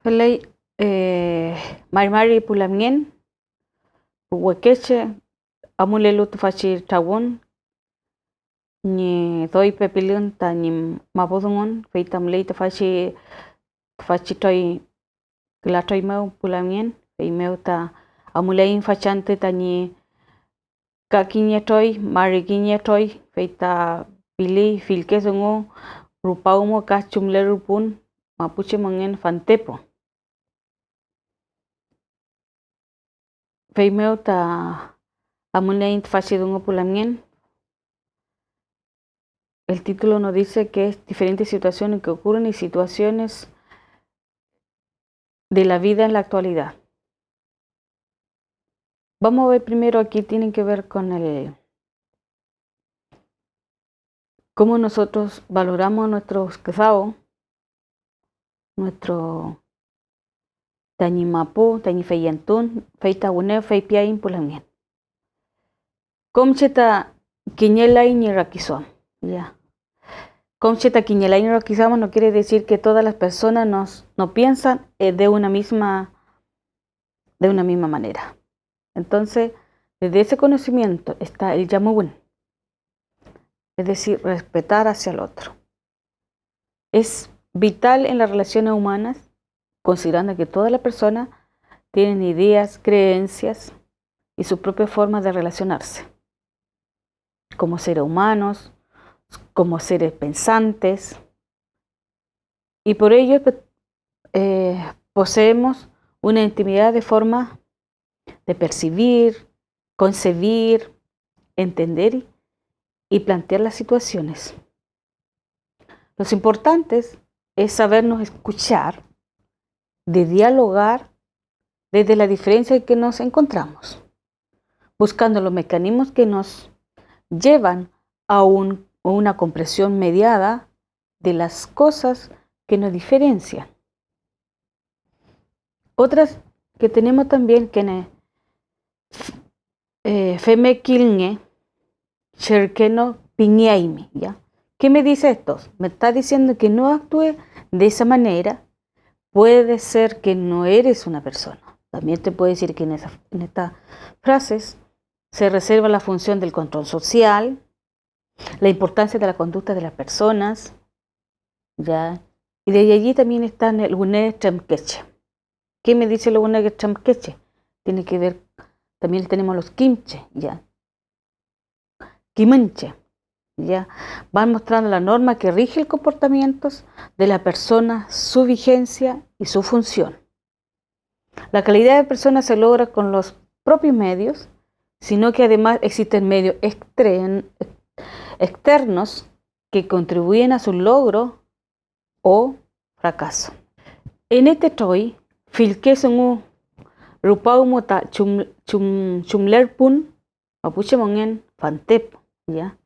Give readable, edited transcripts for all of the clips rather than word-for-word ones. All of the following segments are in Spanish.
Pelay Mari Pulamien, Huequeche, Amulelu Tufachi Tawon, ni doy pepilion ta ni mabodungon, feitam lei Tufachi toy glatoy meu Pulamien, feimeu ta amulein fachante ta ni kakiñetoy, marikiñetoy, feita pili filkesongo, rupaumo kachumlerupun, mapuche mongen fantepo. Feimeu ta amulein fachidungo Pulamien. El título nos dice que es diferentes situaciones que ocurren y situaciones de la vida en la actualidad. Vamos a ver primero aquí, tienen que ver con cómo nosotros valoramos nuestros quesao, nuestro tañimapu, tañifeyantun, feita une, feipiain Pulamien. Comcheta quiñelay ni raquizón, ya. Comcheta quiñelay ni raquizamos no quiere decir que todas las personas no piensan de una misma manera. Entonces, desde ese conocimiento está el yamuun, es decir, respetar hacia el otro. Es vital en las relaciones humanas, considerando que todas las personas tienen ideas, creencias y su propia forma de relacionarse. Como seres humanos, como seres pensantes, y por ello poseemos una intimidad de forma de percibir, concebir, entender y plantear las situaciones. Lo importante es sabernos escuchar, de dialogar desde la diferencia en que nos encontramos, buscando los mecanismos que nos llevan a una comprensión mediada de las cosas que nos diferencian. Otras que tenemos también que Feme Kilne, Cherkeno Piñaimi, ¿ya? ¿Qué me dice esto? Me está diciendo que no actúe de esa manera. Puede ser que no eres una persona. También te puede decir que en estas frases se reserva la función del control social, la importancia de la conducta de las personas, ¿ya? Y de allí también está el Gune Tramkeche. ¿Qué me dice el Gune Tramkeche? Tiene que ver, también tenemos los Kimche, ¿ya? Kimenche, ¿ya? Van mostrando la norma que rige el comportamiento de la persona, su vigencia y su función. La calidad de persona se logra con los propios medios, sino que además existen medios externos que contribuyen a su logro o fracaso. En este toy, filkesongu rupaumota chumlerpun mapuche mongen fantepo, ¿ya?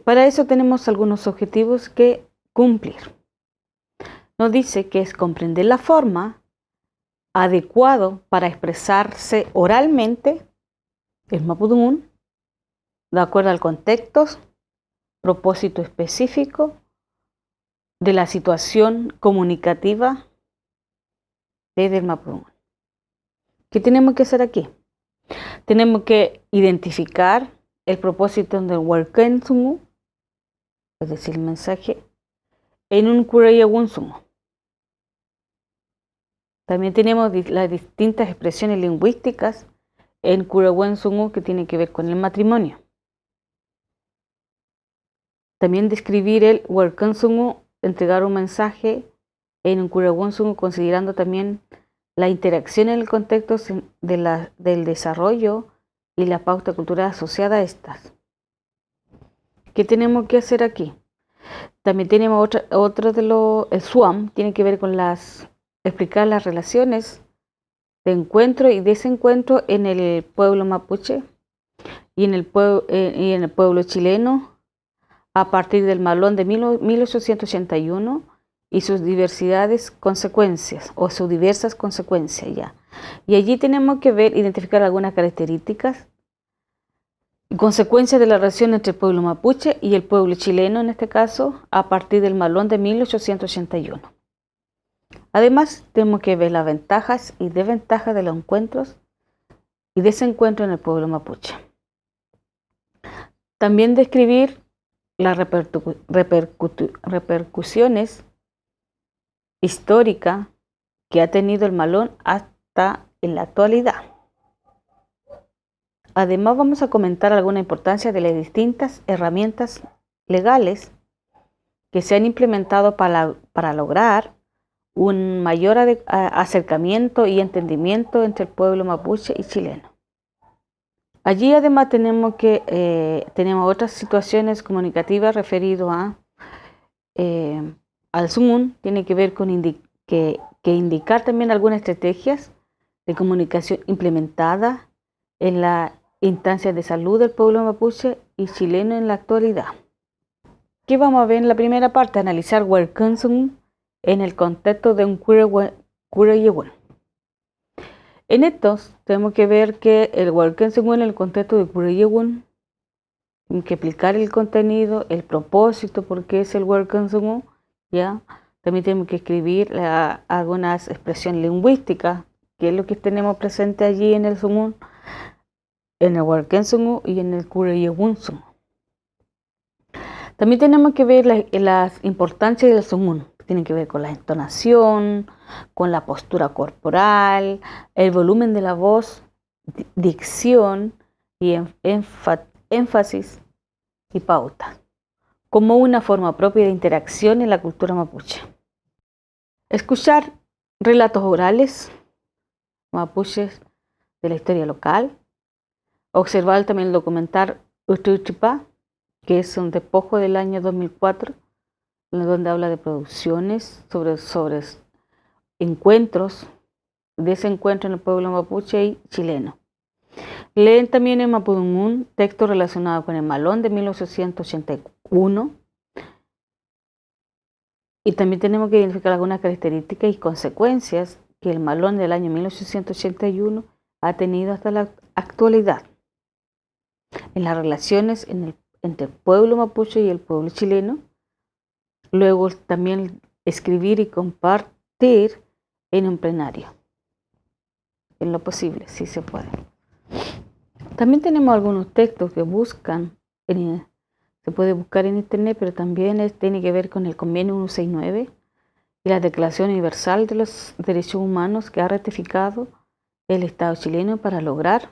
Para eso tenemos algunos objetivos que cumplir. Nos dice que es comprender la forma adecuada para expresarse oralmente, el mapudungun, de acuerdo al contexto, propósito específico de la situación comunicativa del mapudungun. ¿Qué tenemos que hacer aquí? Tenemos que identificar el propósito del Warkensungu, es decir, el mensaje, en un Kureyagunsungu. También tenemos las distintas expresiones lingüísticas en Kureyagunsungu que tienen que ver con el matrimonio. También describir el Warkensungu, entregar un mensaje en un Kureyagunsungu, considerando también la interacción en el contexto del desarrollo y la pauta cultural asociada a estas. ¿Qué tenemos que hacer aquí? También tenemos el SWAM, tiene que ver con explicar las relaciones de encuentro y desencuentro en el pueblo mapuche y en el pueblo chileno a partir del Malón de 1881 y sus diversas consecuencias ya. Y allí tenemos que identificar algunas características consecuencia de la relación entre el pueblo mapuche y el pueblo chileno, en este caso, a partir del Malón de 1881. Además, tenemos que ver las ventajas y desventajas de los encuentros y desencuentros en el pueblo mapuche. También describir las repercusiones históricas que ha tenido el Malón hasta en la actualidad. Además, vamos a comentar alguna importancia de las distintas herramientas legales que se han implementado para lograr un mayor acercamiento y entendimiento entre el pueblo mapuche y chileno. Allí además tenemos otras situaciones comunicativas referidas al Sungun, tiene que ver con indicar también algunas estrategias de comunicación implementadas en la instancia de salud del pueblo mapuche y chileno en la actualidad. Aquí vamos a ver en la primera parte, analizar Huarcan Sungun en el contexto de un Curayehuen. En estos tenemos que ver que el Huarcan Sungun en el contexto de Curayehuen, hay que explicar el contenido, el propósito, por qué es el Huarcan Sungun, ¿ya? También tenemos que escribir algunas expresiones lingüísticas, que es lo que tenemos presente allí en el Sungun, en el Huarcan Sungun y en el Curayehuen Sungun. También tenemos que ver las importancias del Sungun. Tienen que ver con la entonación, con la postura corporal, el volumen de la voz, dicción y énfasis y pauta, como una forma propia de interacción en la cultura mapuche. Escuchar relatos orales mapuches de la historia local. Observar también el documental Utuchipa, que es un despojo del año 2004, donde habla de producciones sobre encuentros, desencuentros en el pueblo mapuche y chileno. Leen también en Mapudungun textos relacionados con el Malón de 1881. Y también tenemos que identificar algunas características y consecuencias que el Malón del año 1881 ha tenido hasta la actualidad en las relaciones entre el pueblo mapuche y el pueblo chileno. Luego también escribir y compartir en un plenario, en lo posible, si se puede. También tenemos algunos textos que se puede buscar en internet, pero también tiene que ver con el Convenio 169 y la Declaración Universal de los Derechos Humanos que ha ratificado el Estado chileno para lograr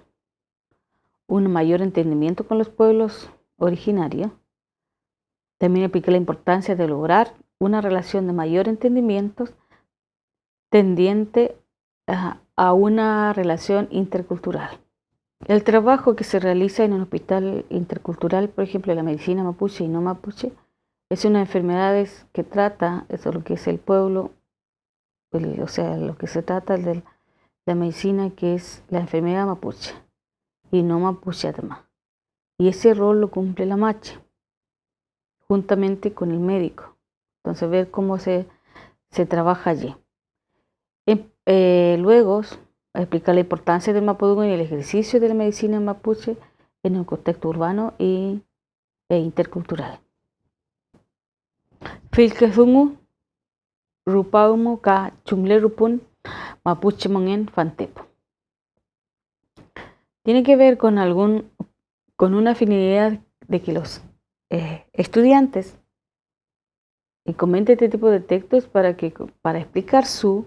un mayor entendimiento con los pueblos originarios. También explica la importancia de lograr una relación de mayor entendimiento tendiente a una relación intercultural. El trabajo que se realiza en un hospital intercultural, por ejemplo, la medicina mapuche y no mapuche, es una enfermedad que trata, eso es lo que es el pueblo, o sea, lo que se trata de la medicina, que es la enfermedad mapuche y no mapuche además. Y ese rol lo cumple la mache, juntamente con el médico. Entonces, ver cómo se trabaja allí. Luego, explicar la importancia del Mapudungun y el ejercicio de la medicina mapuche en un contexto urbano e intercultural. Filkezungu, Rupaumu ka Chumle Rupun, Mapuche Mongen Fantepo. Tiene que ver con una afinidad de que los estudiantes comenten este tipo de textos para explicar sus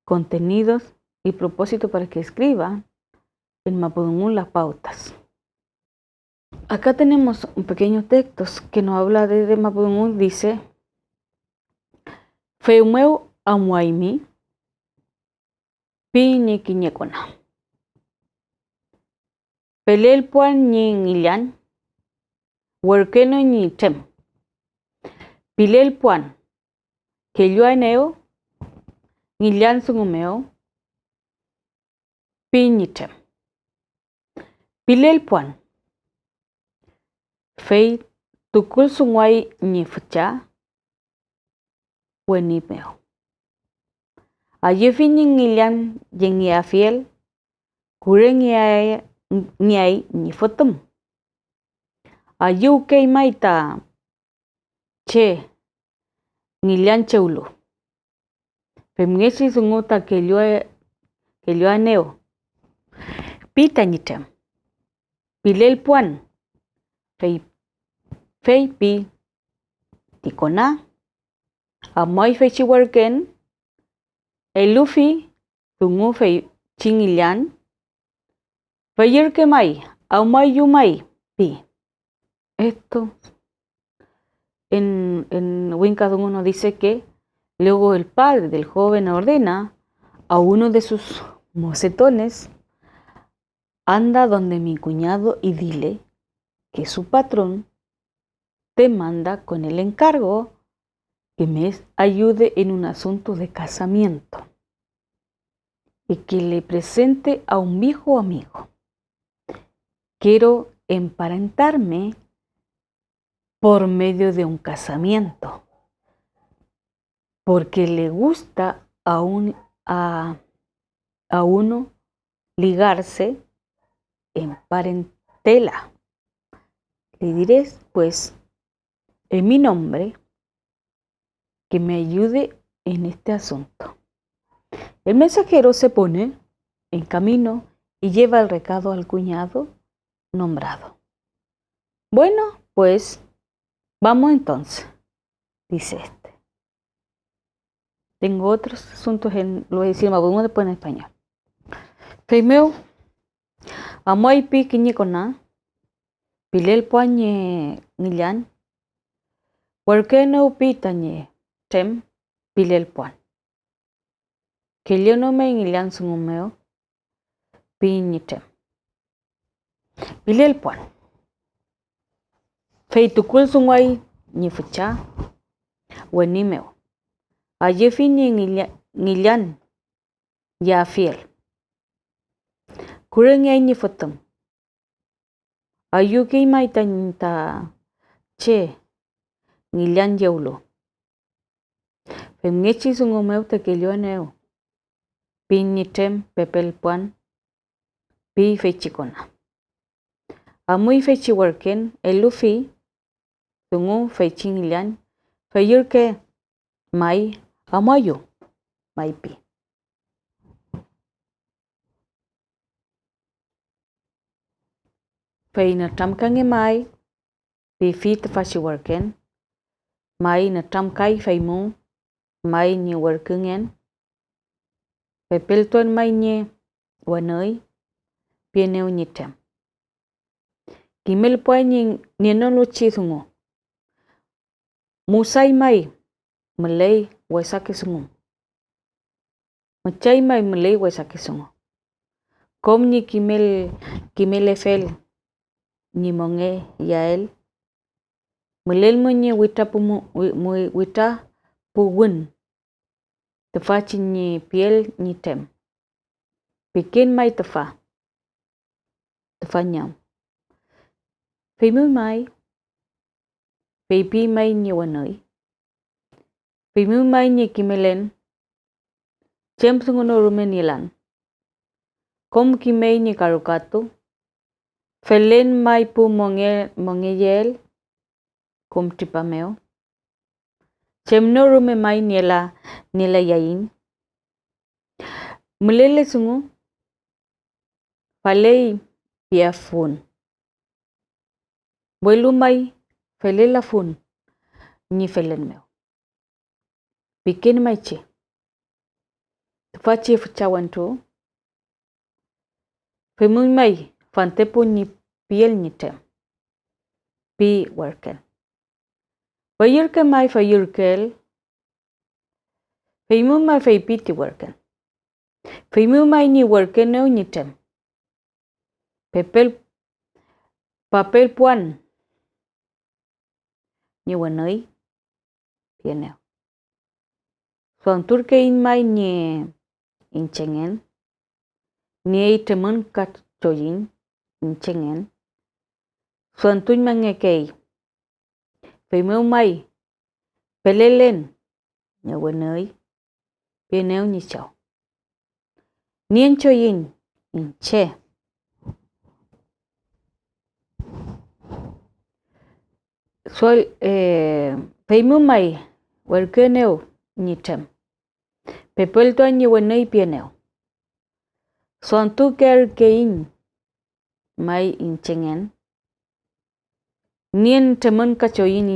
contenidos y propósito para que escriban en Mapudungun las pautas. Acá tenemos un pequeño texto que nos habla de Mapudungun. Dice: Feumeu amuaimi pi ñiquiñecona. Pelel puan ñin illan, huerqueno ñi tem. Pilel puan, que yo eneo, illan sungumeo, pi ñi tem. Pilel puan, fei tukul sungwai ñi fucha, huenipeo. Ayefi ñin illan yen ya fiel, kure ñi ñi fotum. Ayuke maita che ngilian cheulo. Femngechi sunguta que yo aneo. Pita nitem. Pilel puan. Fei pi tikona. Amoy fei chiwarken. El lufi sungu fei chingilian. Feyer que mai. Amoy yumai pi. Esto en Wincas uno dice que luego el padre del joven ordena a uno de sus mocetones: anda donde mi cuñado y dile que su patrón te manda con el encargo que me ayude en un asunto de casamiento y que le presente a un viejo amigo. Quiero emparentarme por medio de un casamiento, porque le gusta a uno ligarse en parentela. Le diré, pues, en mi nombre, que me ayude en este asunto. El mensajero se pone en camino y lleva el recado al cuñado nombrado. Bueno, pues, vamos entonces, dice este. Tengo otros asuntos, lo voy a decir más uno después en español. Primero, amoy pi quiñicona, pilel puañe nillan, porque no pitañe tem pilel puan. Que yo no me nillan sungumeo, piñitem. Pilel puan. Fei tukul sungway ni fucha, wenimeo. Aye fini nillan, ya fiel. Kurengay ni futum. Ayuki maitanta che nillan yaulo. Femngechi sungumeo te que yo aneo. Piñitem pepel puan, pi fechicona. Amuy fechiwarken, el lufi, sungu fechinglian, feyurke mai amayo, mai pi. Fey na tamkange mai, pi fit fachiwarken, mai na tamkai feimu, mai ni workungen, pepel tuan mai nye wanoi, pieneu nyitem. Kimel puan ni no luchi sungu. Musay mai malay waisake sungu. Machay mai malay waisake sungu. Kom ni kimel efel ni monge yael. Malel mo ni wita pugun. Tefachi ni piel ni tem. Pikin mai tefa. Tefa nyam. Fimu mai. Pipi mai ni wanoi. Pimu mai ni kimelen. Chem sunguno rumen nilan. Kom kimei ni karukatu. Felen mai pu monge yel. Kom tripameo. Chem no rume mai niela yain. Mulele sungu. Falei piafun. Buelu mai felela fun. Ni felen meo. Pikin mai che. Fachi fuchawantu. Fimu mai fantepu ni piel ni tem. Pi worken. Fayurke mai fayurkel. Fimu mai fay piti worken. Fimu mai ni worken no ni tem. Papel puan. Ni wanoi. Pieneo. Suanturke in mai ni inchengen. Ni temen kat choyin inchengen. Suantuñ mangekei. Fimu mai pelelen. Ni wanoi. Pieneo ni chao. Ni en choyin inche. Soy Peimumai, Werkeneu, Nichem. Pepel Toñi Wenei Pieneu. Son tu Kein, Mai Inchengen. Nien Temun Cachoin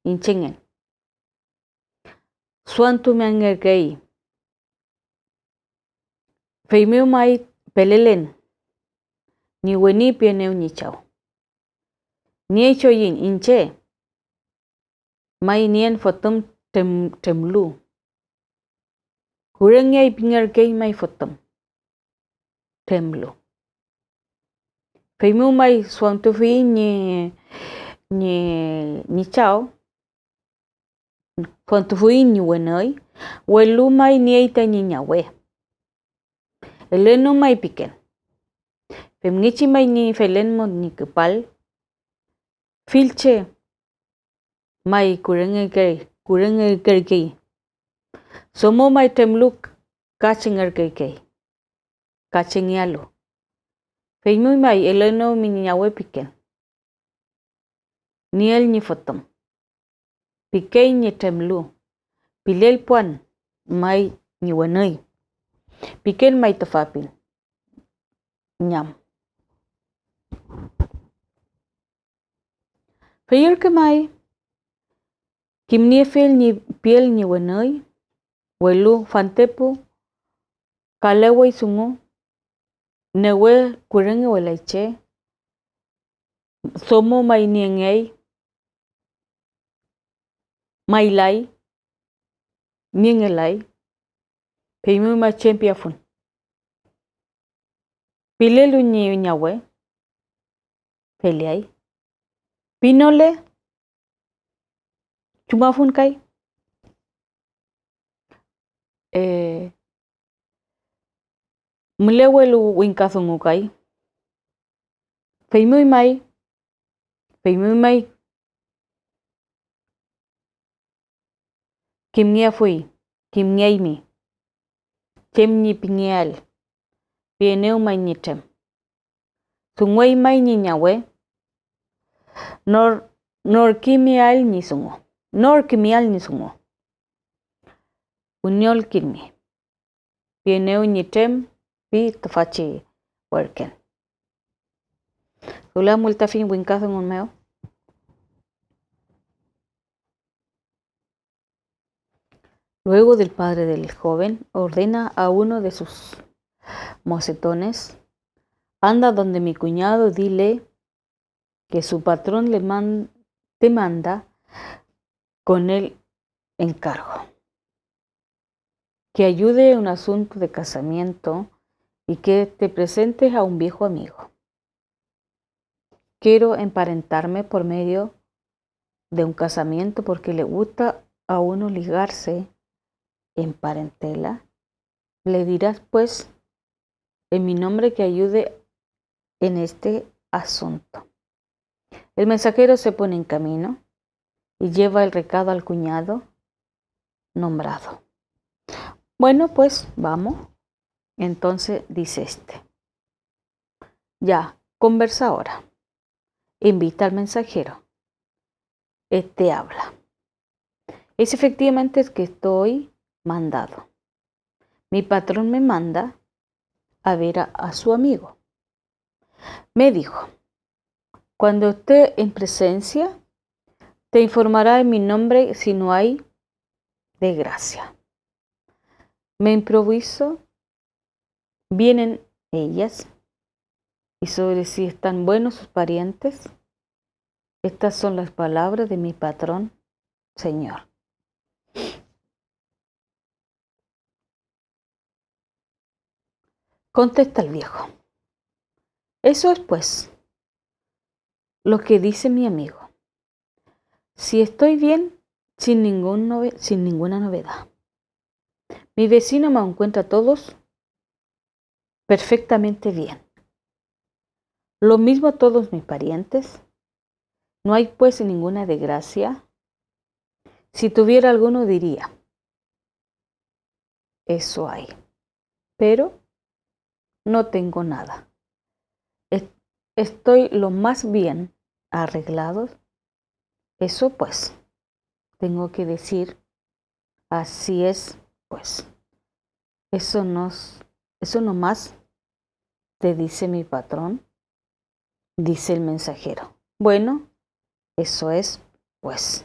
Inchengen. Suan tu Mangerkei. Peimumai Pelelen. Ni Weni Pieneu Nichao. Nie choyin inche. Mai nien fotum temlu. Kurengay pingerkay mai fotum. Temlu. Peimu mai suantu fi ni chao. Suantu fi ni wenoi. Welu mai nieita ni ñawe. Elenu mai piken. Pemnichi mai ni felenmo ni kepal. Filche mai kurengay. Somo mai temluk kachengerkay. Kachengialo. Peimu mai eleno mi ñawe piken. Ni el ni fotom. Pikei ni temlu. Pilel puan mai ni wenoi. Piken mai tafapin. Ñam. Peyer ke mai. Kim ni fel ni piel ni wenoi. Welu fantepu. Kalewe sungu. Newe kurenge welaiche. Somo mai niengei. Mai lai. Niengelai. Peimu mai chempiafun. Pilelu ni ñawe. Peleai. Pinole. Chumafun kai. Mulewelu winkazungu kai. Peimu mai. Kimnia fui. Kimniaimi. Chemni pingial. Pieneu mai nitem. Sungwei mai ni ñawe. Nor kimial ni sungo. Nor kimial ni sungo. Uniol kimi. Pieneu nitem. Pi tafachi worken. Ula multafin winkazungu meo. Luego del padre del joven ordena a uno de sus mocetones, anda donde mi cuñado, dile que su patrón te manda con el encargo, que ayude en un asunto de casamiento y que te presentes a un viejo amigo. Quiero emparentarme por medio de un casamiento porque le gusta a uno ligarse en parentela. Le dirás pues en mi nombre que ayude en este asunto. El mensajero se pone en camino y lleva el recado al cuñado nombrado. Bueno, pues vamos. Entonces dice ya, conversa ahora. Invita al mensajero. Habla. Es efectivamente que estoy mandado. Mi patrón me manda a ver a su amigo. Me dijo, cuando esté en presencia, te informará en mi nombre si no hay desgracia. Me improviso, vienen ellas, y sobre si están buenos sus parientes. Estas son las palabras de mi patrón, Señor. Contesta el viejo. Eso es pues lo que dice mi amigo. Si estoy bien, sin ninguna novedad. Mi vecino me encuentra a todos perfectamente bien. Lo mismo a todos mis parientes. No hay pues ninguna desgracia. Si tuviera alguno diría, eso hay. Pero no tengo nada. Estoy lo más bien arreglado eso pues, tengo que decir, así es pues. Eso no más te dice mi patrón, dice el mensajero. Bueno, eso es pues.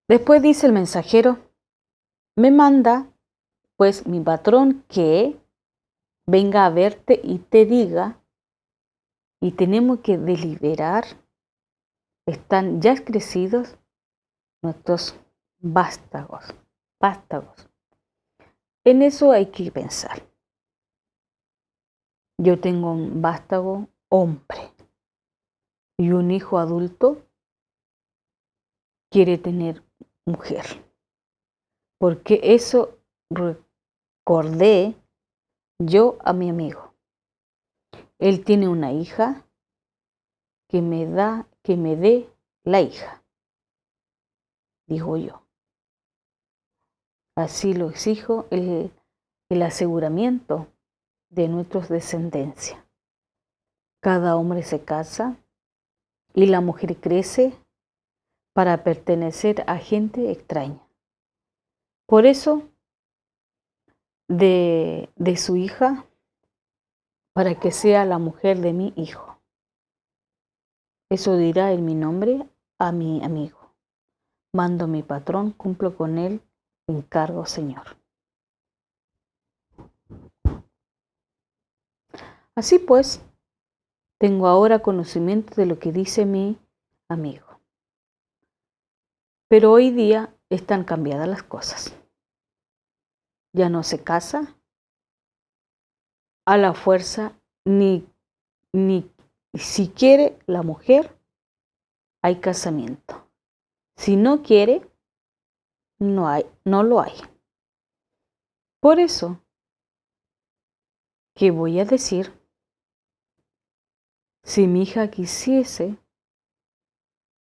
Después dice el mensajero, me manda pues mi patrón que venga a verte y te diga, y tenemos que deliberar, están ya crecidos nuestros vástagos. En eso hay que pensar. Yo tengo un vástago hombre y un hijo adulto quiere tener mujer. Porque eso recordé yo a mi amigo. Él tiene una hija que me dé la hija, digo yo. Así lo exijo el aseguramiento de nuestros descendencia. Cada hombre se casa y la mujer crece para pertenecer a gente extraña. Por eso, de su hija, para que sea la mujer de mi hijo. Eso dirá en mi nombre a mi amigo. Mando a mi patrón, cumplo con él, encargo, Señor. Así pues, tengo ahora conocimiento de lo que dice mi amigo. Pero hoy día están cambiadas las cosas. Ya no se casa a la fuerza, ni si quiere la mujer, hay casamiento. Si no quiere, no lo hay. Por eso, ¿qué voy a decir? Si mi hija quisiese,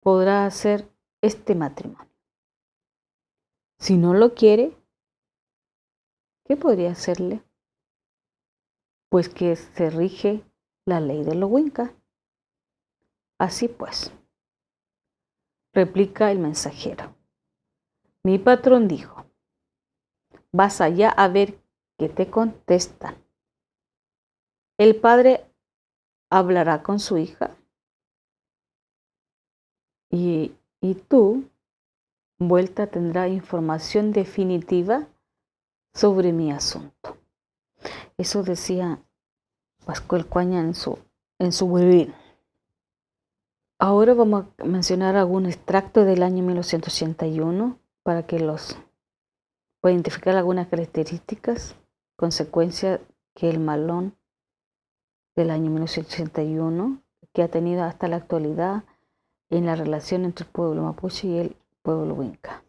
podrá hacer este matrimonio. Si no lo quiere, ¿qué podría hacerle? Pues que se rige la ley de los Winca. Así pues, replica el mensajero. Mi patrón dijo, vas allá a ver qué te contestan. El padre hablará con su hija y tú, vuelta, tendrá información definitiva sobre mi asunto. Eso decía Pascual Cuaña en su webin. Ahora vamos a mencionar algún extracto del año 1981 para que los pueda identificar algunas características, consecuencias que el malón del año 1981 que ha tenido hasta la actualidad en la relación entre el pueblo mapuche y el pueblo winca.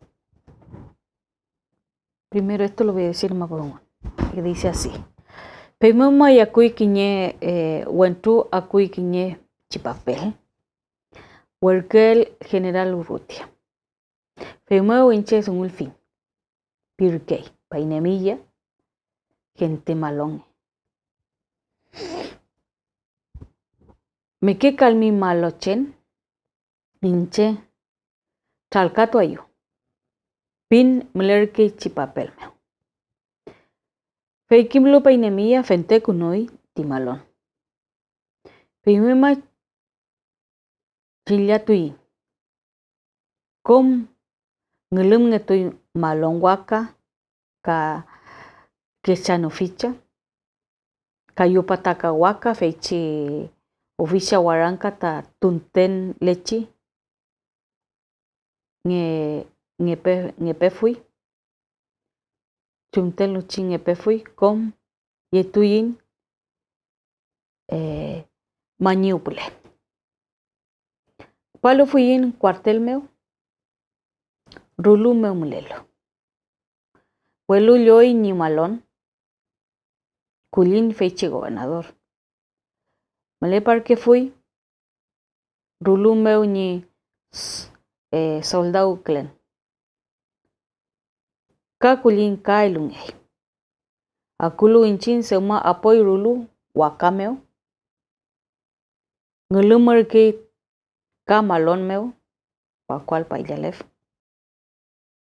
Primero esto lo voy a decir más por uno, que dice así. Peimuma yakui kiñe wentu akui kiñe chipapel. Huerquel General Urrutia. Peimua winche es un fin. Pirkei, painemilla, gente malón. Me que calmi malochen, inche, chalcato ayu. Pin mlerke chipapel. Feikimlo painemilla fente kunoi timalón. Peimuma chillatui. Com ngelum ngetui malón waka ka quechano ficha. Kayupataka waka feichi oficia waranka ta tunten lechi ngepe fui tunten luchi ngepe fui com yetuyin mañuple palo fuyin cuartel meu rulu meu mulelo huelu yoy ni malón culin feichi gobernador male parque fui rulu meu ni soldado clen Kakulin kailungay. Akulu inchin seuma apoy rulu wakameo. Ngelumar que camalón meu, pa cual pa yalef.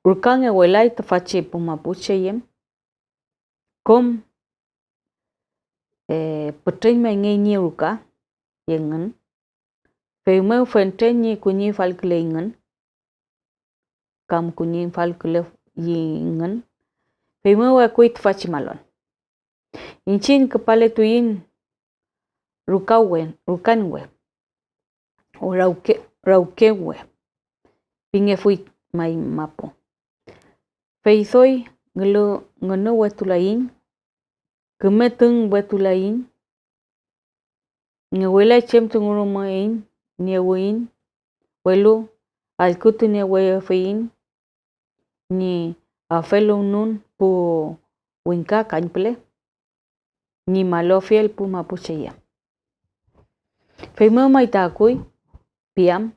Urkan ewelay tafachi pu mapuche yem. Kom petring me ngi urka yengen. Fe meu fentenyi kunyi falkleingen. Kam kunyi falkle yingen. Fe meu akuit fachi malon. Inchin kepale tuyin rukanwe. O raukewe. Pinge fui mai mapo. Feizoi ngelo wetulain. Kemeteng wetulain. Ngewela chem tungurumain. Niewin. Welu alkutu niewefein. Ni afelo nun pu winka kanple. Ni malofiel pu mapucheya. Feimeo maitakui. Piam.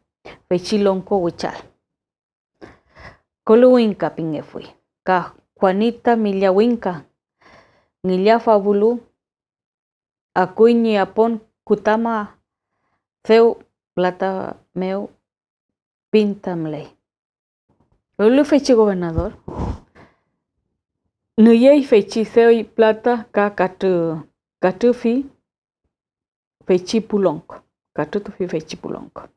Fechilonko wichal. Kolo winka pinge fui. Ka Juanita Milla winka. Ngilia fabulu. Akui ni apon kutama. Feu plata meu. Pintamley. Olu fechi gobernador. Nuyei fechi feu plata ka katufi. Fechi pulonko. Katufi fechi pulonko.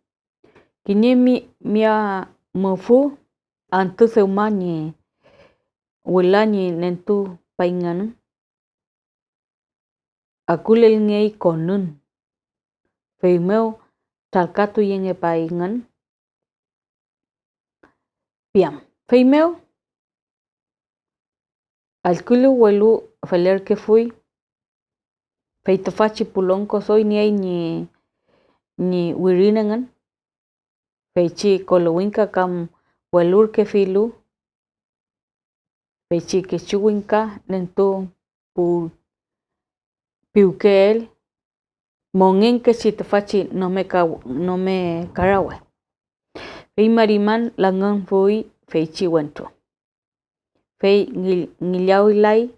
Kini mia mofu. Antu seumani. Wilani nentu paingan. Akulel ngei konun. Feimeo talkatu yenge paingan. Piam. Feimeo. Alkulu welu feler que fui. Feitofachi pulonko soy ni wirinangan. Fechi kolowinka kam welur que filu. Fechi que chuwinka nentu pu piukel. Mongen que si te fachi no me carawe. Fei mariman langan fui fechi wento. Fei ngiliau ilai.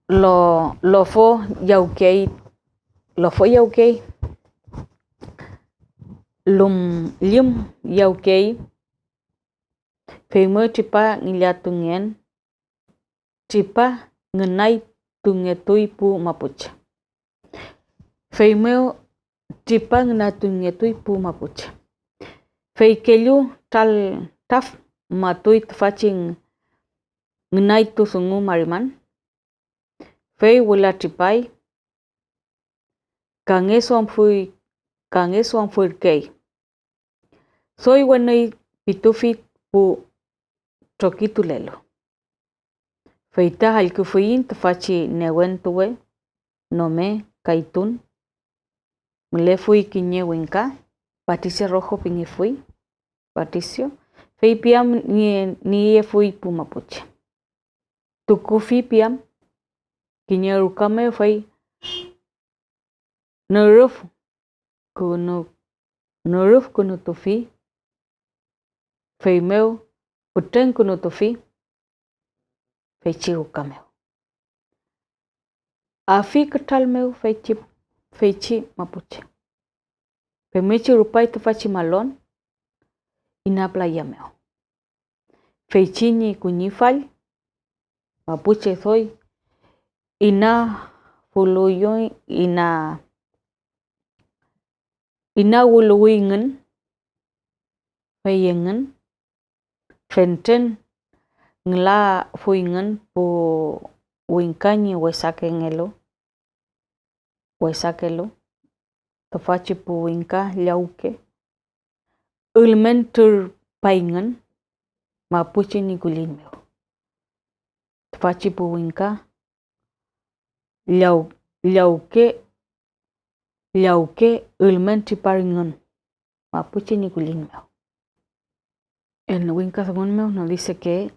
Lo fo yaukei. Lium yaukei. Fei mo tipa ngiliatungen. Tipa ngenai tungetui pu mapuche. Fei meu tipa ngenatui pu mapuche. Fei kelu taf matui tfaching ngenai tu sungu mariman. Fei wula tipai. Kangeso amfui kei. Soy wenei pitufi pu trokitu lelo. Feita halkufuin tfachi newentuwe. Nome kaitun. Mle fui kinye winka. Patricia Rojo pingi fui. Patricio. Fei piam ni fui pu mapuche. Tukufi piam. Kinye rukame fei. Neruf kunu tufi. Fei meu. Puten kunu tufi. Fei chirukame. Afi ketal meu feichi mapuche. Pemechi rupai tufachi malon. Ina playa meu. Feichi ni kunyifal. Mapuche soy. Ina fuluyoy. Ina wuluwingen. Feyengen. Fenten. Ngla fuingen pu winkani wesakengelo. Tufachi pu winka liauke. Ulmentur paingen. Mapuche ni kulin meu. Tufachi pu winka. Liauke ulmenti paringen. Mapuche ni kulin meu. En Winca según meu nos dice que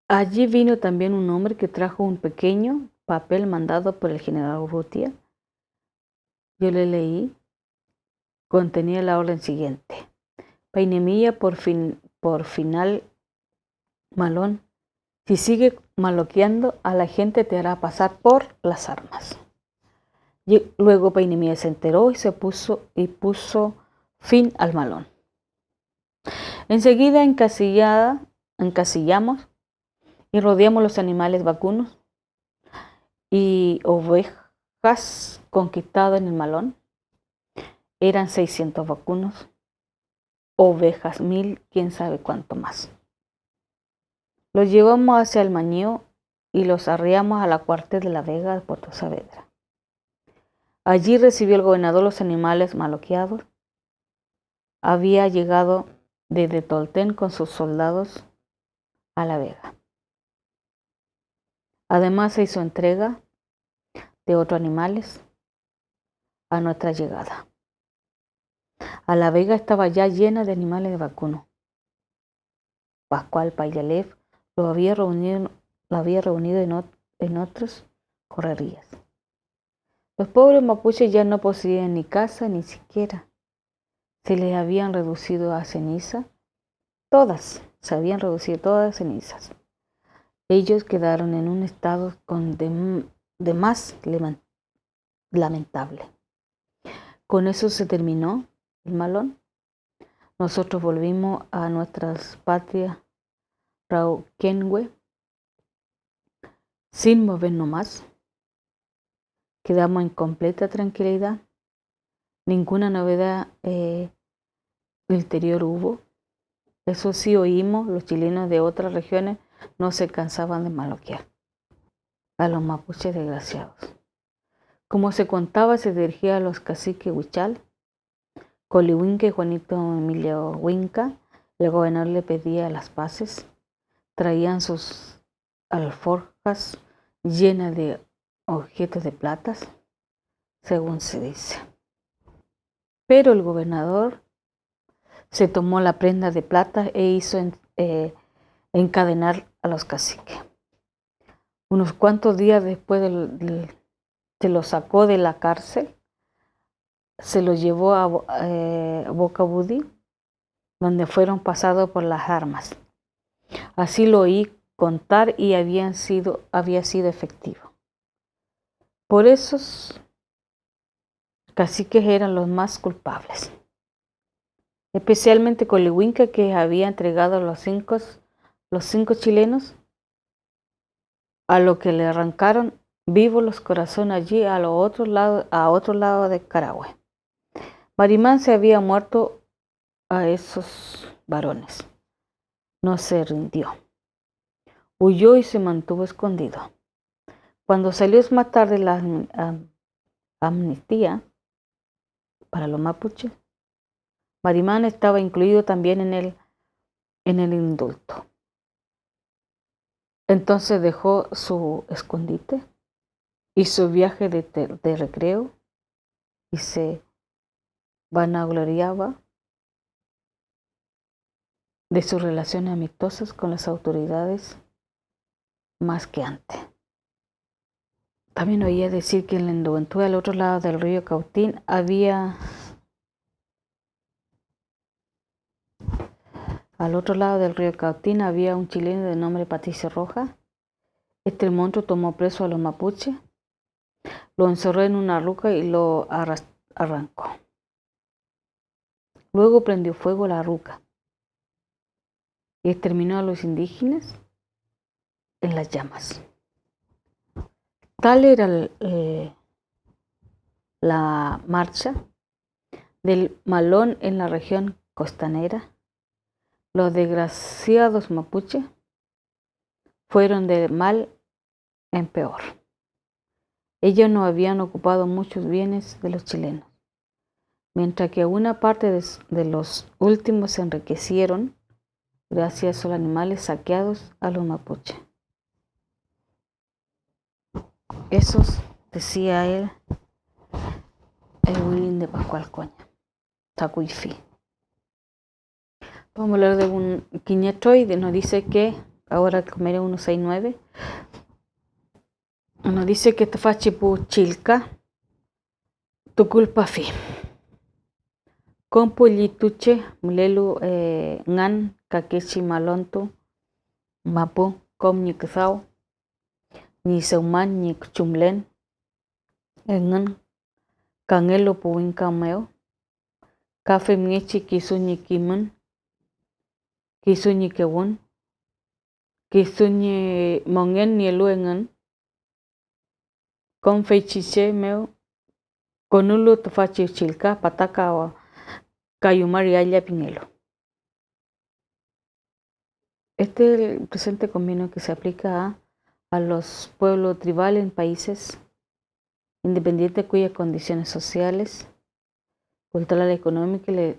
allí vino también un hombre que trajo un pequeño papel mandado por el general Urrutia. Yo le leí. Contenía la orden siguiente. Painemilla por final malón. Si sigue maloqueando a la gente te hará pasar por las armas. Luego Peinimía se enteró y puso fin al malón. Enseguida encasillamos y rodeamos los animales vacunos y ovejas conquistadas en el malón. Eran 600 vacunos, ovejas 1000, quién sabe cuánto más. Los llevamos hacia el Mañío y los arreamos a la cuartel de la Vega de Puerto Saavedra. Allí recibió el gobernador los animales maloqueados. Había llegado desde Tolten con sus soldados a la Vega. Además se hizo entrega de otros animales a nuestra llegada. A la Vega estaba ya llena de animales de vacuno. Pascual Payalev lo había reunido en otras correrías. Los pobres mapuches ya no poseían ni casa, ni siquiera se les habían reducido a ceniza. Se habían reducido todas a cenizas. Ellos quedaron en un estado de más lamentable. Con eso se terminó el malón. Nosotros volvimos a nuestras patrias Rauquenhue sin movernos más. Quedamos en completa tranquilidad. Ninguna novedad ulterior hubo. Eso sí oímos, los chilenos de otras regiones no se cansaban de maloquear a los mapuches desgraciados. Como se contaba, se dirigía a los caciques Huichal, Colihuinca y Juanito Emilio Huinca. El gobernador le pedía las paces. Traían sus alforjas llenas de objetos de plata, según se dice. Pero el gobernador se tomó la prenda de plata e hizo encadenar a los caciques. Unos cuantos días después se los sacó de la cárcel, se los llevó a Bocabudí, donde fueron pasados por las armas. Así lo oí contar y había sido efectivo. Por esos caciques eran los más culpables, especialmente Colihuinca, que había entregado a los cinco chilenos, a lo que le arrancaron vivos los corazones allí a otro lado de Carahue. Marimán se había muerto a esos varones. No se rindió. Huyó y se mantuvo escondido. Cuando salió más tarde la amnistía para los mapuches, Marimán estaba incluido también en el indulto. Entonces dejó su escondite y su viaje de recreo y se vanagloriaba de sus relaciones amistosas con las autoridades más que antes. También oía decir que en la Indoventura, al otro lado del río Cautín, había un chileno de nombre Patricio Rojas. Este monstruo tomó preso a los mapuches, lo encerró en una ruca y lo arrancó. Luego prendió fuego a la ruca y exterminó a los indígenas en las llamas. Tal era la marcha del malón en la región costanera. Los desgraciados mapuches fueron de mal en peor. Ellos no habían ocupado muchos bienes de los chilenos, mientras que una parte de los últimos se enriquecieron gracias a los animales saqueados a los mapuches. Eso decía él, el Willing de Pascual Coña, Tacuifi. Vamos a hablar de un Quiñetroy, nos dice que, ahora comeré 169, nos dice que Tafachipu Chilca, tu culpa fi. Compu Lituche, Mulelu Ngan, Kakechi Malontu, Mapu, Com Nikzao, ni Seuman ni Chumlen, Ngan Canelo puwin cameo. Café miechi kisuñi kimun. Kisuñi kewun. Kisuñi mongen ni luengan. Con fechiche meo. Conulu tufachi chilka pataka o Cayumari Aya Pinelo. Este es el presente convenio que se aplica a los pueblos tribales en países independientes cuyas condiciones sociales, culturales y económicas les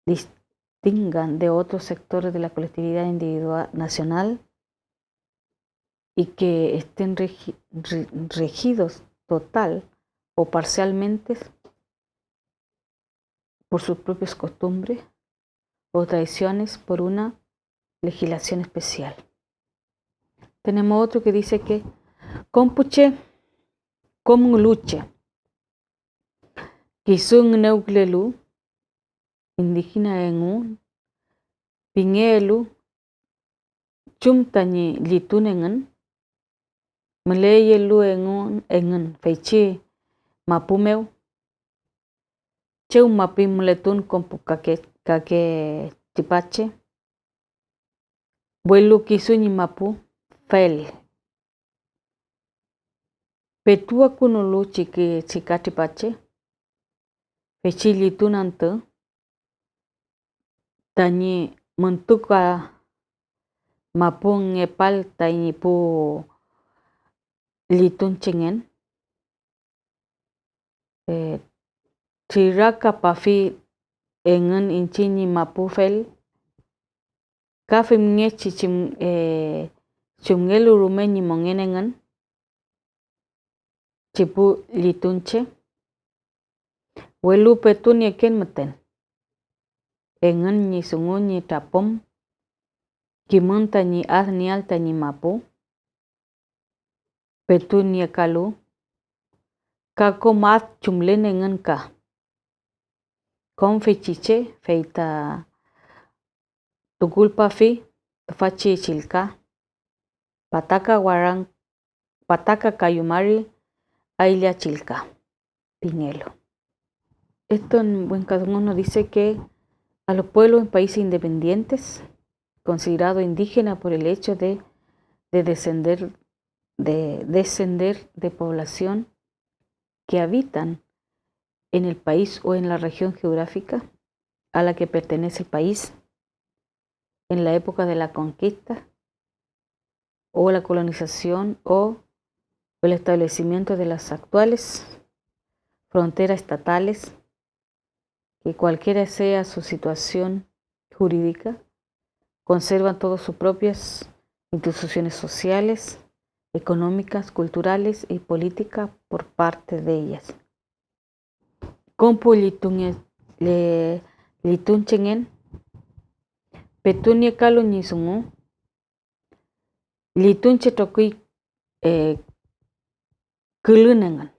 distingan de otros sectores de la colectividad individual nacional y que estén regidos total o parcialmente por sus propias costumbres o tradiciones por una legislación especial. Tenemos otro que dice que compuche como luche kisun neuklelu indígena en un pingelu chumtañi litunengan maleyelu en un feichi mapumeu cheu mapim letun compu kake tipache vuelu kisuñi mapu fel petua kunulu chikatipache feichi litunante tañi mentuka mapun epal tañi pu litun chengen chiraka pafi engen inchini mapufel kafe mngechi chungelu rumeni mongenengan chipu litunche welu petunia ken meten engen ni sungun ni tapom kimunta ni ni alta ni mapu petunia kalu kako mat chumlenengan ka con fechiche feita tukulpa fi fachi chilka pataka warang pataka Cayumari Aila Chilka Pinelo. Esto en buen cada uno dice que a los pueblos en países independientes considerados indígenas por el hecho de descender de población que habitan en el país o en la región geográfica a la que pertenece el país en la época de la conquista o la colonización o el establecimiento de las actuales fronteras estatales, que cualquiera sea su situación jurídica, conservan todas sus propias instituciones sociales, económicas, culturales y políticas por parte de ellas. Compu litun chengen, petunia kalu nisungu, litun chetokui kulunengan.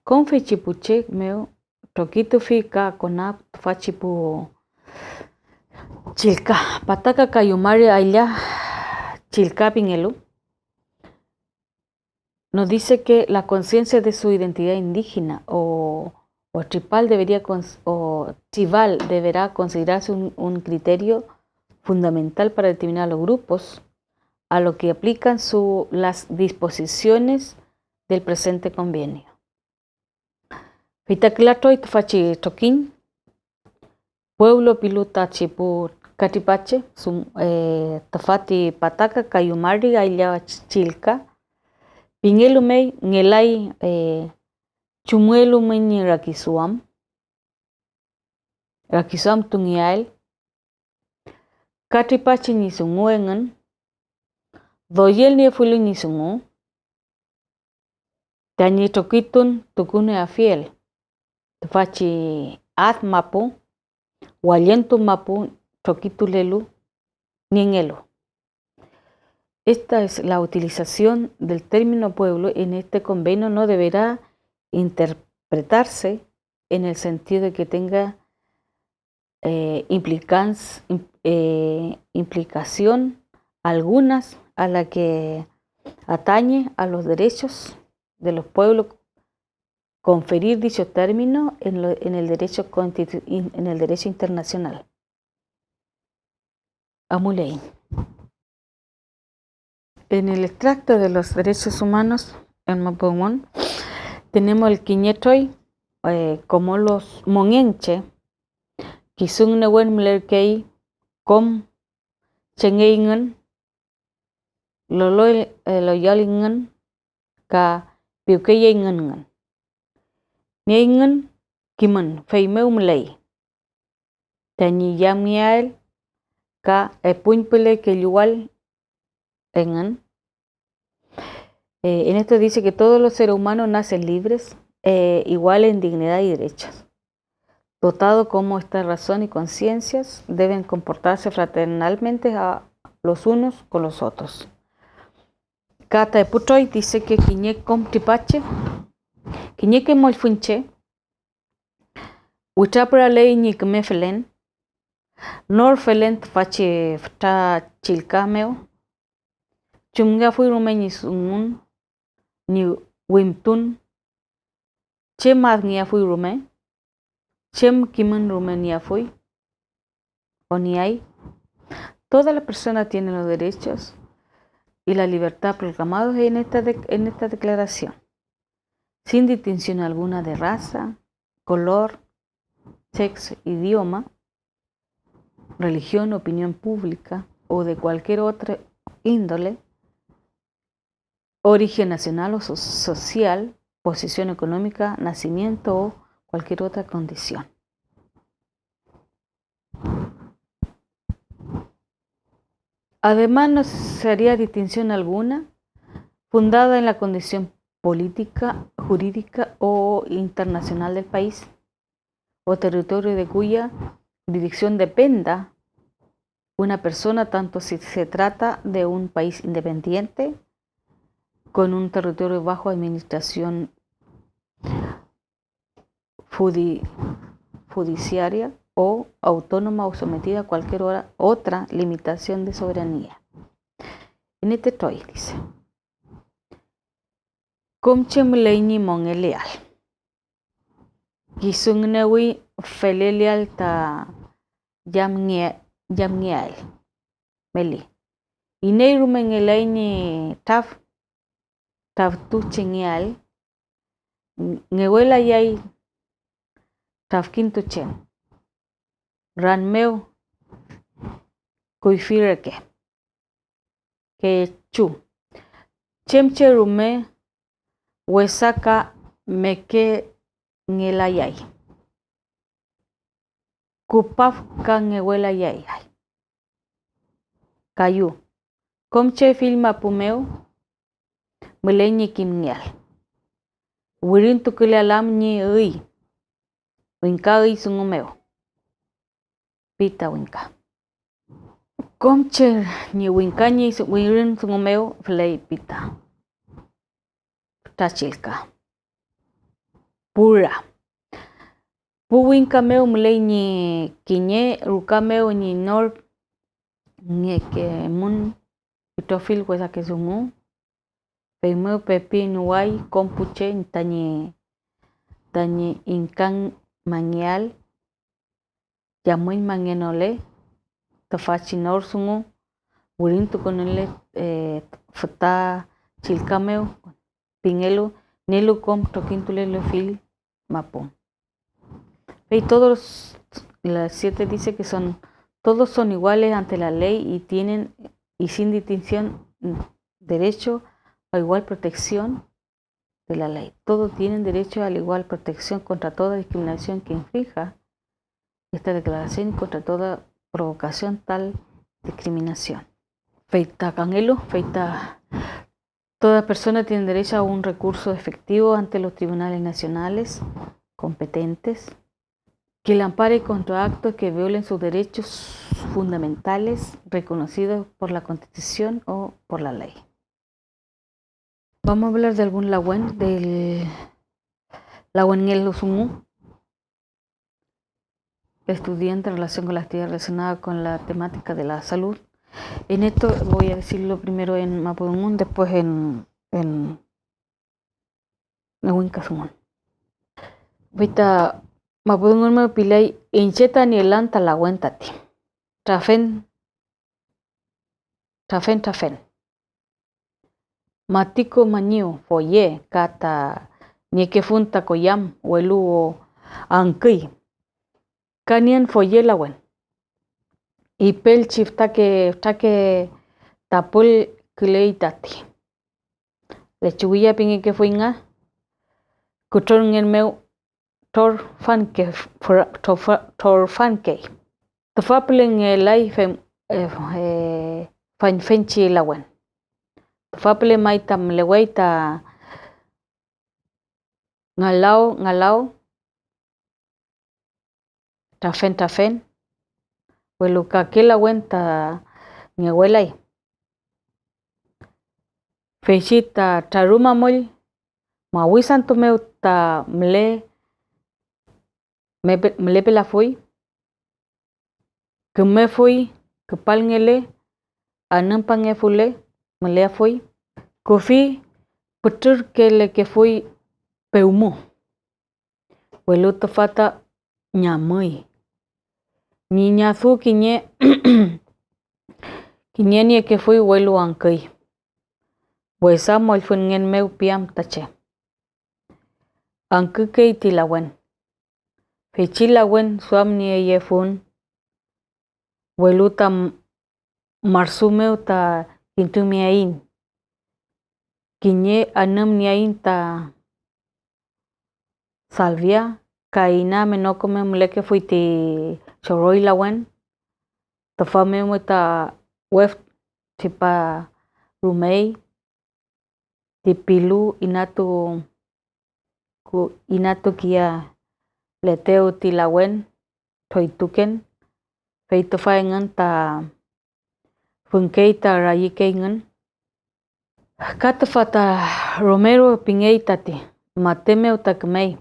Con fechipuche meo toquito fika conap fachipu chilka pataka Cayumari Aila Chilka Pinelo nos dice que la conciencia de su identidad indígena o tribal deberá considerarse un criterio fundamental para determinar los grupos a lo que aplican las disposiciones del presente convenio. Fitaklato y Tufachi Toquín, pueblo piluta chipu Catipache, Tafati Pataka Cayumari Aila Chilka, Pingelumei Ngelai Chumuelumei ni Rakisuam Tungiael, Catipache ni Sunguengan, Doyel ni Fulu ni Sungu, Tañi Toquitun Tukune Afiel. Fachi at mapu, walientu mapu, toquitulelu, niengelo. Esta es la utilización del término pueblo en este convenio no deberá interpretarse en el sentido de que tenga implicación algunas a la que atañe a los derechos los pueblos conferir dicho término en el derecho internacional. Amulein. En el extracto de los derechos humanos en Mapudungun tenemos el Quiñetoy como los monenche, que son newen mlerkei com chengeingen, loyalingen, ka piukeyengen. Neingen kimen feimeu mlei. Tani yamiel ka epuñpele que igual engen. En esto dice que todos los seres humanos nacen libres, iguales en dignidad y derechos. Dotados como esta razón y conciencias, deben comportarse fraternalmente a los unos con los otros. Kata de Putoy dice que Quiñe com tipache, Quiñe que molfunche, Uchapra ley ni que me felen, nor felen fache fta chilcameo, Chumga fui rumeñis un ni wimtun, che madnia fui rume, chem kimen rumenia fui, o ni hay. Toda la persona tiene los derechos y la libertad proclamados en esta declaración, sin distinción alguna de raza, color, sexo, idioma, religión, opinión pública o de cualquier otra índole, origen nacional o social, posición económica, nacimiento o cualquier otra condición. Además, no se haría distinción alguna fundada en la condición política, jurídica o internacional del país o territorio de cuya jurisdicción dependa una persona, tanto si se trata de un país independiente con un territorio bajo administración judiciaria o autónoma o sometida a cualquier otra limitación de soberanía. En este toy dice, Comche mleini mon leal. Gisung newi fele leal ta jamnial. Meli. Ineiru mengelaini taf tu chengial. Ngewela yai taf kintu chen. Ranmeu kuifireke. Que chu. Chemche rume Wesaka meke ngelayay. Kupaf ka ngewelayay. Kayu. Comche filma pumeu. Meleñi kimnial. Wirin tukule alam ni ui. Winka ui sungumeu. Pita winka. Comche ni winka ni wirin sungumeu flei pita. Tachilka. Pura. Puwinka meu mlei ni Quiñe, ruka meu ni nor ni que mun pitofil huesa que sumu. Peimeu pepi nuai compuche tani inkan manial. Yamuin mangenole. Tafachi nor sumu. Wurintu konele fata chilkameu. Pingelu, Nelu com toquintule fil mapón. Y todos, las 7 dice que todos son iguales ante la ley y tienen, y sin distinción, derecho a igual protección de la ley. Todos tienen derecho a la igual protección contra toda discriminación que inflija esta declaración y contra toda provocación tal discriminación. Feita canelo, feita. Toda persona tiene derecho a un recurso efectivo ante los tribunales nacionales competentes que le ampare contra actos que violen sus derechos fundamentales reconocidos por la Constitución o por la ley. Vamos a hablar de algún lagüen, del lagüen Ngelosumu, estudiante en relación con la actividad relacionada con la temática de la salud. En esto voy a decirlo primero en Mapudungun, después en Nahuinkasumun. Vita mapudungunme pilay incheta ni elanta la wentati. Trafen. Matiko maniu foye kata nieke funta koyam welu anki. Kanian foye la wen. Ipel chiftake tapul kileitati. Lechuguilla pingue que fue inga. Kutorn en meu tor fanke. Tofaplen elai fanfenchi la wen. Tofaple maitam leweita ngalau. Tafen. Welu kakela wenta ngewelai. Fechita taruma mol. Mawisan to meu ta mlepe la fui. Que me fui. Que palngele. Anampange fule. Mlea fui. Kofi. Putur que fui. Peumo. Welu tofata nyamui. Niña su kiñe. Kiñe ni que fui welu ankei. Wesa mol fungen meu piam tache. Ankuke iti la wen. Fechi la wen suam ni eye fun. Welu ta marsumeu ta kintumiain. Kiñe anam ni ain ta salvia. Kaina menokome mleke fui ti choroi la wen. Tofame ta wef tipa rumei. Tipilu inatu kia leteo tilawen toituken feito faengan ta funkei ta rayikeingan katafata romero pingeitati matemeu ta kmei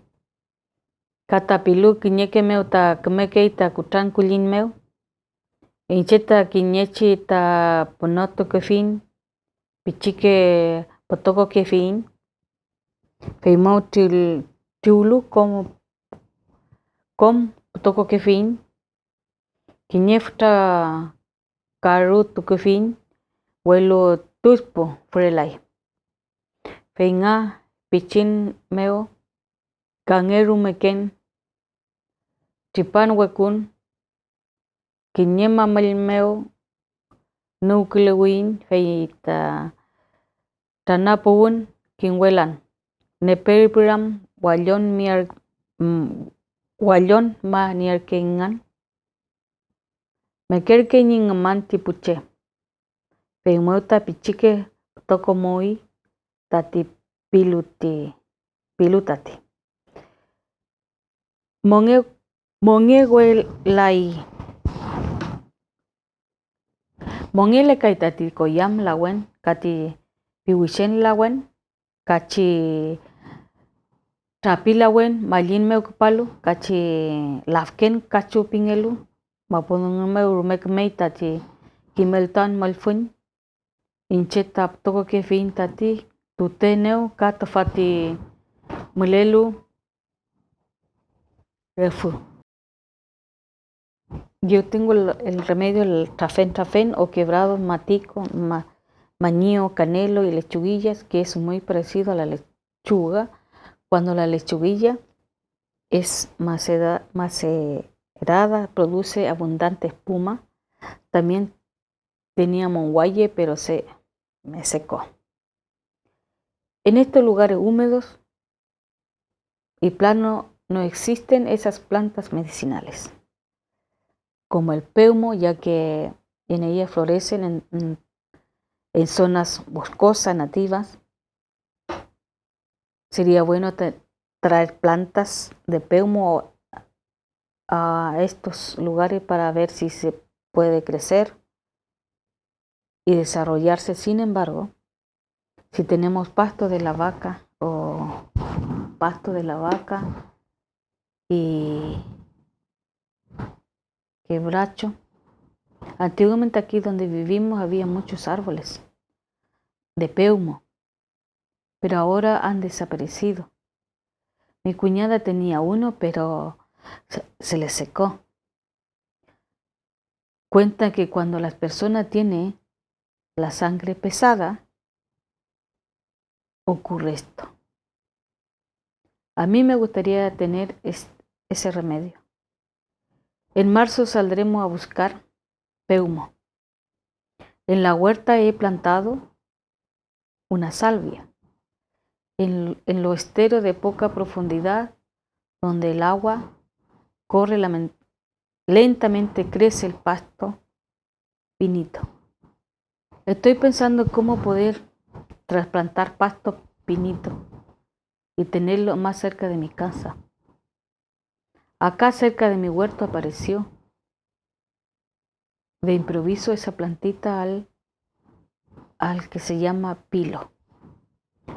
katapilu kiñeke meu ta kmekei ta kutran kulin meu incheta kiñechi ta ponoto kefin pichique potoko kefin feimau tiulu como potoko kefin kiñefta karu tu kefin welo tuspo frelai feinga pichin meu kangeru meken chipan wekun kiñema mal meu nuklewin feita tanapuun kinwelan neperipuram wallon ma nierkengan mekerkenin manti puche peimeuta pichique toko moi tati pilutati mongele kaitati koyam lawen kati piwishen lawen kachi trapilawen malin meu palu kachi lafken kachu pingelu mapunung meu rumek meitati kimeltan malfun incheta toko kefin tati tuteneu katafati mulelu refu. Yo tengo el remedio el trafen o quebrado matico, mañío, canelo y lechuguillas, que es muy parecido a la lechuga. Cuando la lechuguilla es macerada, produce abundante espuma. También tenía monguaye, pero me secó. En estos lugares húmedos y plano no existen esas plantas medicinales, como el peumo, ya que en ella florecen en zonas boscosas nativas. Sería bueno traer plantas de peumo a estos lugares para ver si se puede crecer y desarrollarse. Sin embargo, si tenemos pasto de la vaca y quebracho, antiguamente aquí donde vivimos había muchos árboles de peumo, pero ahora han desaparecido. Mi cuñada tenía uno, pero se le secó. Cuenta que cuando la persona tiene la sangre pesada, ocurre esto. A mí me gustaría tener ese remedio. En marzo saldremos a buscar peumo. En la huerta he plantado una salvia. En lo estero de poca profundidad, donde el agua corre lentamente, crece el pasto pinito. Estoy pensando cómo poder trasplantar pasto pinito y tenerlo más cerca de mi casa. Acá cerca de mi huerto apareció de improviso esa plantita al que se llama pilo.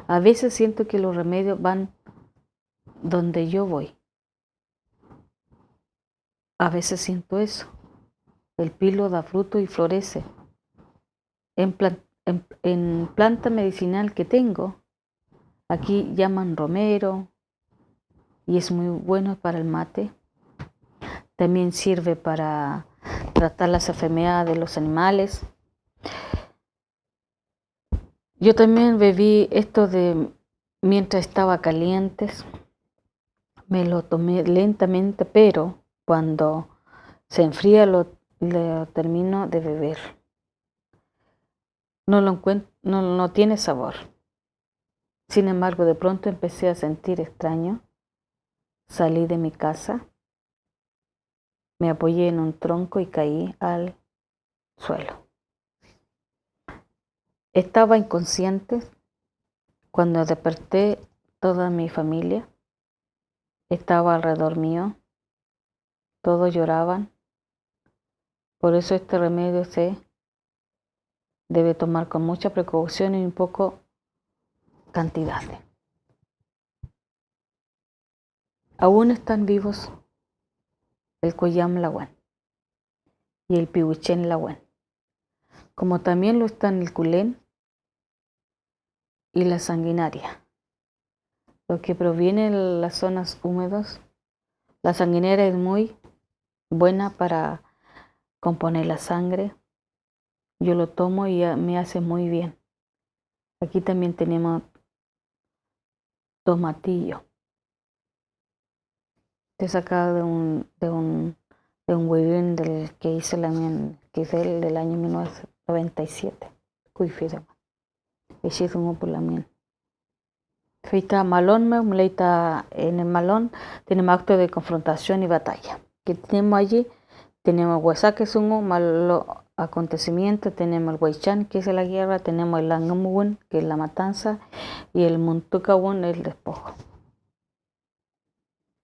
A veces siento que los remedios van donde yo voy. A veces siento eso. El pilo da fruto y florece. En planta medicinal que tengo, aquí llaman romero y es muy bueno para el mate. También sirve para tratar las enfermedades de los animales. Yo también bebí esto de mientras estaba calientes. Me lo tomé lentamente, pero cuando se enfría lo termino de beber. No tiene sabor. Sin embargo, de pronto empecé a sentir extraño. Salí de mi casa, me apoyé en un tronco y caí al suelo. Estaba inconsciente. Cuando desperté, toda mi familia estaba alrededor mío. Todos lloraban. Por eso este remedio se debe tomar con mucha precaución y un poco cantidad. Aún están vivos el Coyam Lawan y el Pihuichén Lawan, como también lo están el Culén y la sanguinaria, lo que proviene de las zonas húmedas. La sanguinaria es muy buena para componer la sangre. Yo lo tomo y me hace muy bien. Aquí también tenemos tomatillo. He sacado de un huevín del que hice que es del año 1997. Cuifirema. Ese un por la mía. Feita malón me leita en el malón tenemos acto de confrontación y batalla. Que tenemos allí, tenemos Huesaque es un malo acontecimiento, tenemos el Huaychán, que es la guerra, tenemos el Langamugun, que es la matanza, y el Muntucaún, el despojo.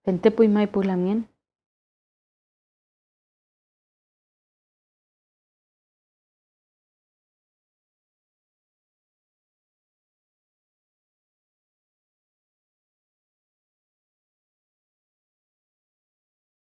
En Tepuimay Pulamien,